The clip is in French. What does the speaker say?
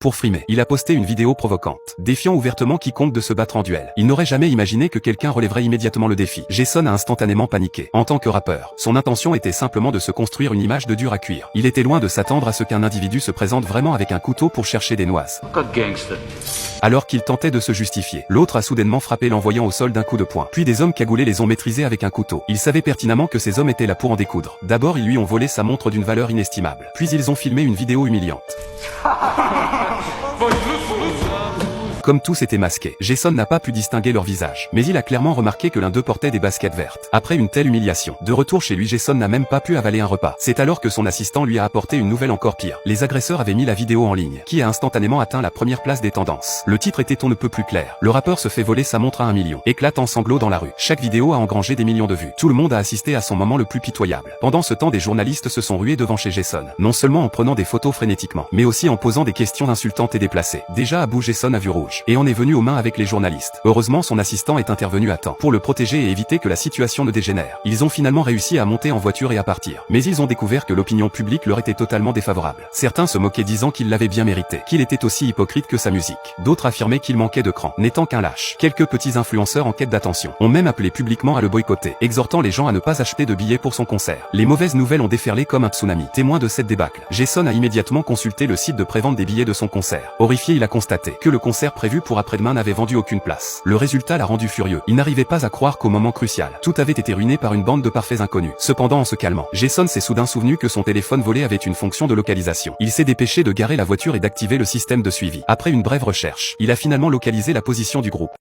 Pour frimer, il a posté une vidéo provocante, défiant ouvertement quiconque de se battre en duel. Il n'aurait jamais imaginé que quelqu'un relèverait immédiatement le défi. Jason a instantanément paniqué. En tant que rappeur, son intention était simplement de se construire une image de dur à cuire. Il était loin de s'attendre à ce qu'un individu se présente vraiment avec un couteau pour chercher des noises. Alors qu'il tentait de se justifier, l'autre a soudainement frappé l'envoyant au sol d'un coup de poing. Puis des hommes cagoulés les ont maîtrisés avec un couteau. Il savait pertinemment que ces hommes étaient là pour en découdre. D'abord ils lui ont volé sa montre d'une valeur inestimable. Puis ils ont filmé une vidéo humiliante. Comme tous étaient masqués, Jason n'a pas pu distinguer leur visage. Mais il a clairement remarqué que l'un d'eux portait des baskets vertes. Après une telle humiliation, de retour chez lui, Jason n'a même pas pu avaler un repas. C'est alors que son assistant lui a apporté une nouvelle encore pire. Les agresseurs avaient mis la vidéo en ligne, qui a instantanément atteint la première place des tendances. Le titre était on ne peut plus clair. Le rappeur se fait voler sa montre à 1 million. Éclate en sanglots dans la rue. Chaque vidéo a engrangé des millions de vues. Tout le monde a assisté à son moment le plus pitoyable. Pendant ce temps, des journalistes se sont rués devant chez Jason. Non seulement en prenant des photos frénétiquement, mais aussi en posant des questions insultantes et déplacées. Déjà à bout, Jason a vu rouge. Et en est venu aux mains avec les journalistes. Heureusement, son assistant est intervenu à temps pour le protéger et éviter que la situation ne dégénère. Ils ont finalement réussi à monter en voiture et à partir. Mais ils ont découvert que l'opinion publique leur était totalement défavorable. Certains se moquaient disant qu'il l'avait bien mérité, qu'il était aussi hypocrite que sa musique. D'autres affirmaient qu'il manquait de cran, n'étant qu'un lâche. Quelques petits influenceurs en quête d'attention ont même appelé publiquement à le boycotter, exhortant les gens à ne pas acheter de billets pour son concert. Les mauvaises nouvelles ont déferlé comme un tsunami. Témoin de cette débâcle, Jason a immédiatement consulté le site de prévente des billets de son concert. Horrifié, il a constaté que le concert prévu pour après-demain n'avait vendu aucune place. Le résultat l'a rendu furieux. Il n'arrivait pas à croire qu'au moment crucial, tout avait été ruiné par une bande de parfaits inconnus. Cependant, en se calmant, Jason s'est soudain souvenu que son téléphone volé avait une fonction de localisation. Il s'est dépêché de garer la voiture et d'activer le système de suivi. Après une brève recherche, il a finalement localisé la position du groupe.